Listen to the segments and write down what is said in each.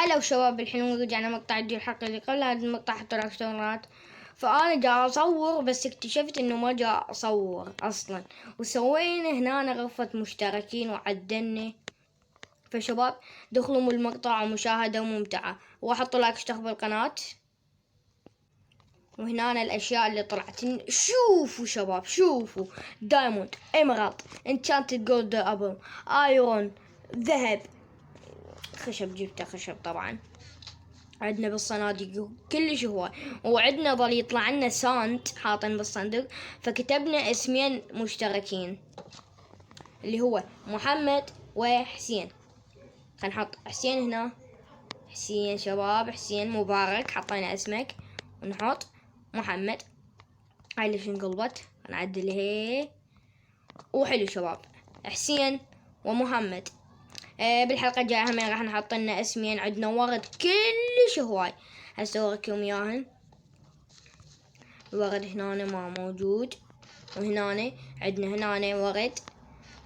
هلا وشباب، الحين رجعنا مقطع الحلقة اللي قبل هذا المقطع حط لك اشتراكات. فأنا جا أصور بس اكتشفت إنه ما جا أصور أصلا، وسوينا هنا غرفة مشتركين وعدلنا. فشباب دخلوا المقطع ومشاهدة ممتعة، وأحط لايك اشترك بالقناة. وهنا الأشياء اللي طلعت، شوفوا شباب شوفوا: دايموند، إمرالد، انشانتد جولد أبل، آيرون، ذهب، خشب، جبته خشب طبعا. عندنا بالصناديق كلش هواي، وعندنا ظل يطلع لنا ساند حاطين بالصندوق، فكتبنا اسمين مشتركين اللي هو محمد وحسين. خلينا نحط حسين هنا، حسين شباب، حسين مبارك، حطينا اسمك. ونحط محمد، هاي ليش انقلبت، نعدل هي. وحلو شباب، حسين ومحمد. بالحلقة الجاية هم راح نحط لنا اسمين. عندنا ورد كلش هواي، هسه اوريكم اياهن. الورد هنا ما موجود، وهنا عندنا هنا ورد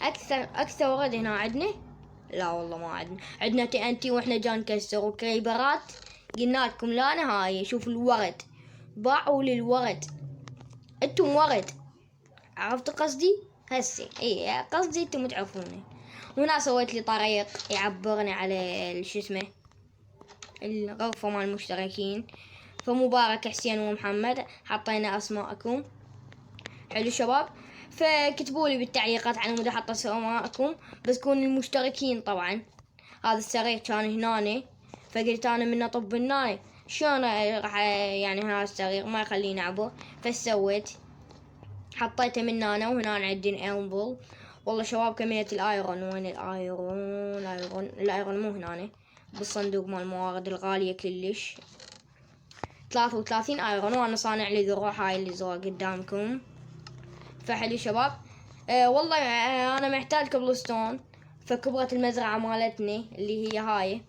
اكثر ورد هنا عندنا. لا والله ما عندنا تي ان تي، واحنا جا نكسر وكريبرات. قلنا لكم لا نهاية. شوف الورد، باعوا للورد. انتم ورد، عرفتوا قصدي؟ هسه اي قصدي انتم تعرفونه. وهنا سويت لي طريق يعبرني على شو اسمه الغرفة مال المشتركين. فمبارك، حسين ومحمد، حطينا اسماءكم. حلو شباب، فكتبوا لي بالتعليقات على مود احط اسماءكم، بس كون المشتركين طبعا. هذا السرير كان هنا، فقلت انا من اطب الناي شلون راح يعني هذا السرير ما يخليني اعبر. فسويت حطيته من هنا، وهنا عندي امبل. والله شباب كمية الايرون، وين الايرون مو هنا بالصندوق مال الموارد الغالية كلش. 33 ايرون، وانا صانع لي ذروة، هاي اللي زرع قدامكم. فحلو شباب. والله انا محتاج كبلستون. فكبرت المزرعة مالتني اللي هي هاي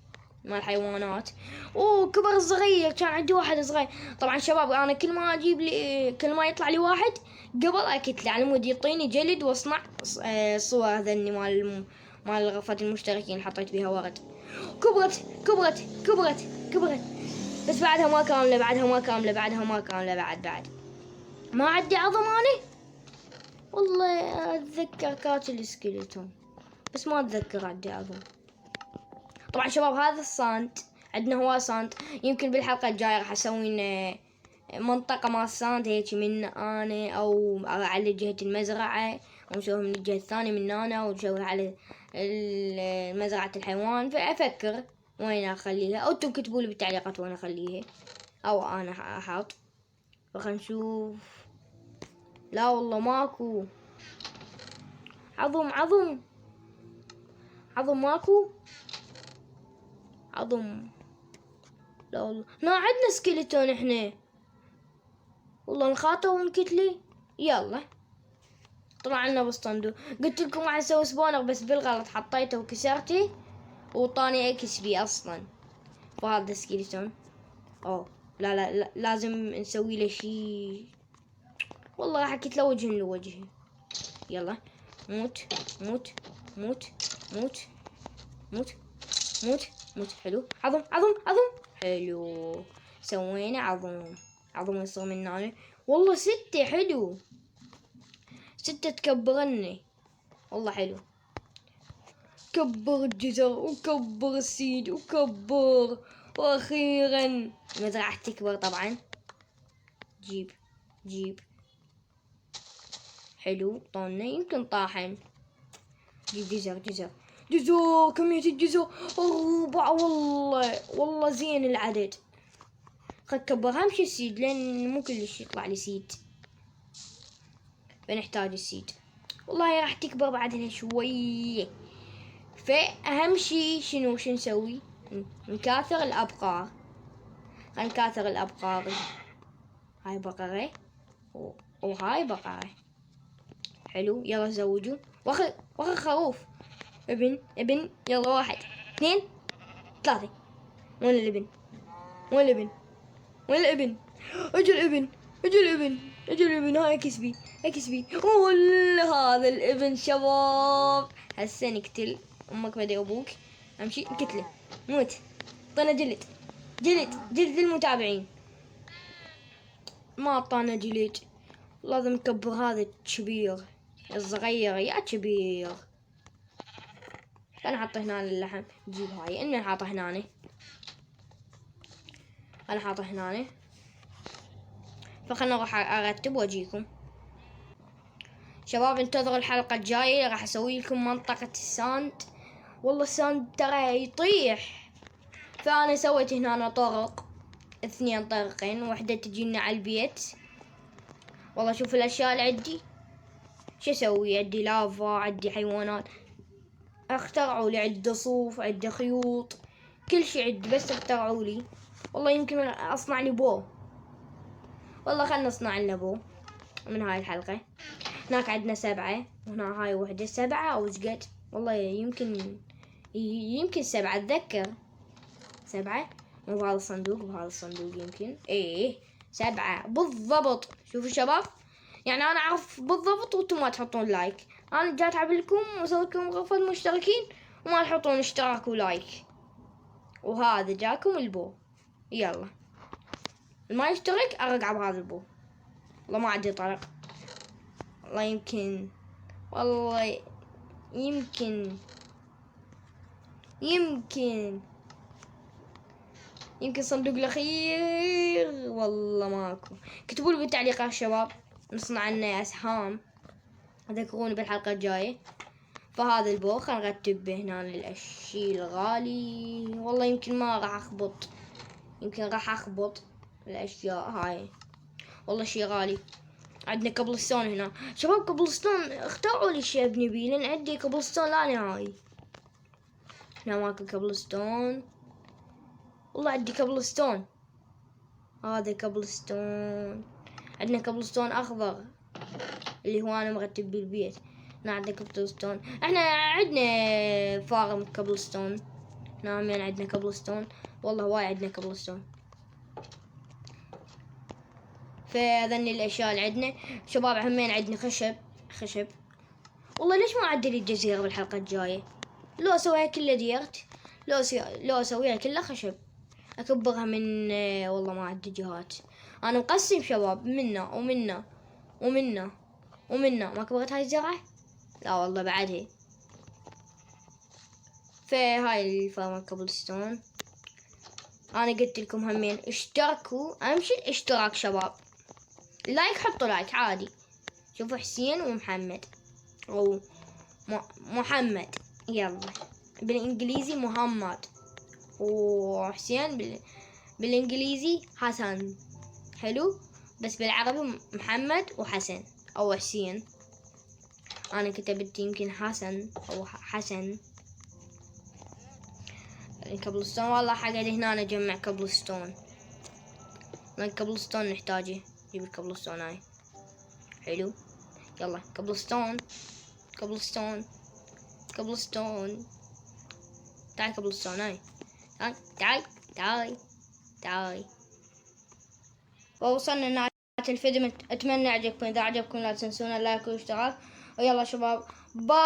مال الحيوانات. وكبر صغير، كان عندي واحد صغير. طبعا شباب انا كل ما اجيب لي، كل ما يطلع لي واحد قبل اكتله على مود يعطيني جلد، واصنع صور ذني مال غرفة المشتركين حطيت بيها ورد. كبرت كبرت كبرت كبرت، بس بعدها ما كاملة، بعدها ما كاملة بعد ما عندي عظم انا. والله اتذكر كاتل السكيلتون، بس ما اتذكر عندي عظم. طبعا شباب هذا الصاند، عندنا هو صاند. يمكن بالحلقة الجاية راح اسوي منطقة مع الصاند هيك من انا، او على جهة المزرعة، ونسويها من الجهة الثانية من هنا، ونسويها على مزرعة الحيوان. فافكر وين اخليها، او انتم كتبوا لي بالتعليقات وين اخليها، او انا احط. فخلنا نشوف. لا والله ماكو عظم ماكو عظم. لا والله ما عندنا سكيلتون احنا، والله نخاطر ونكتلي. يلا طلع لنا بالصندوق. قلت لكم راح اسوي سبونر، بس بالغلط حطيته وكسرته وطاني اكس بي اصلا. وهذا سكيلتون. لا لازم نسوي له شي. والله راح اكتله وجه لوجهي. يلا موت موت موت موت موت موت موت. حلو، عظم. حلو، سوينا عظم يصير من هنا. والله 6 حلو، 6 تكبرني. والله حلو. كبر الجزر وكبر السيد وكبر، واخيرا المزرعة تكبر طبعا. جيب حلو. طولنا يمكن طاحن. جيب جزر. كمية الجزر 4. والله زين العدد. خد كبر اهم شي السيد، لان مو كلش يطلع لي سيد، فنحتاج السيد. والله راح تكبر بعدها شوية. فاهم شي شنو نسوي؟ نكاثر الابقار. نكاثر الابقار. هاي بقرة وهاي بقرة. حلو، يلا زوجوا. واخر خروف. ابن يلا 1 2 3. وين الابن؟ اجل الابن. هاي اكسبي. والله هذا الابن شباب. هسه نقتل امك بدي ابوك. امشي نقتله. موت. اعطينا جلد. جلد للمتابعين. ما اعطانا جلد. لازم نكبر هذا الكبير. الصغير يا كبير. انا حاطه هنا اللحم. جيب هاي اني حاطه هنا. انا حاطه هنا. فخلنا اروح ارتب واجيكم. شباب انتظروا الحلقة الجاية، راح اسوي لكم منطقة الساند. والله الساند ترى يطيح. فانا سويت هنا طرق، 2 طرقين، وحدة تجينا على البيت. والله شوف الاشياء اللي عندي. شو اسوي؟ عندي لافا، عندي حيوانات. اخترعوا لي، عندي صوف، عندي خيوط، كل شي عندي، بس اخترعوا لي. والله يمكن اصنع لي بو. والله خلنا نصنع لنا بو من هاي الحلقة. هناك عندنا 7، وهنا هاي وحدة 7 أو شقد. والله يمكن 7، أتذكر 7. مو بهذا الصندوق، بهذا الصندوق يمكن. إيه 7 بالضبط. شوفوا شباب، يعني أنا أعرف بالضبط وأنتم ما تحطون لايك. أنا جاي أتعب لكم وأسوي لكم غرفة مشتركين وما تحطون اشتراك ولايك. وهذا جاكم البو. يلا ما يشترك أرجع بهذا البو. والله ما عندي طرق. والله يمكن صندوق الأخير. والله ماكو. كتبوا لي بالتعليقات يا شباب، نصنع لنا أسهام. ذكروني بالحلقة الجاية. فهذا البو خلينا نرتب هنا الأشياء الغالي. والله يمكن ما راح أخبط، يمكن راح أخبط الأشياء هاي. والله شي غالي. عندنا كبلستون هنا شباب. كبلستون اخترعوا لي شي ابني بيه، لان عندي كبلستون لا نهائي. هنا ماكو كبلستون. والله عندي كبلستون. هذا كبلستون. عندنا كبلستون اخضر اللي هو انا مرتب بالبيت. هنا عندنا كبلستون. احنا عندنا فارم كبلستون. هنا يعني عندنا كبلستون. والله وايد عندنا كبلستون. فذني الاشياء اللي عندنا شباب. همين عندنا خشب. والله ليش ما اعدل الجزيرة بالحلقة الجاية؟ لو اسويها كلها ديرت، لو اسويها كلها خشب، اكبرها من والله ما عندي جهات. انا مقسم شباب، منا ما كبرت هاي الزرعة. لا والله بعدها. فهاي الفارم كابلستون. انا قلت لكم همين اشتركوا. امشي اشتراك شباب. لايك، حطوا لايك عادي. شوفوا حسين ومحمد او محمد. يلا بالانجليزي محمد، وحسين بالانجليزي حسن. حلو. بس بالعربي محمد وحسن او حسين. انا كتبت يمكن حسن او حسن. الكبلستون والله حقد هنا اجمع كبلستون. الكبلستون نحتاجه. جيب الكبلستون هاي. حلو. يلا كبلستون. تعال كبلستون هاي. تعال. ووصلنا لنهاية الفيديو. اتمنى عجبكم. اذا عجبكم لا تنسونا اللايك والاشتراك. ويلا شباب باي.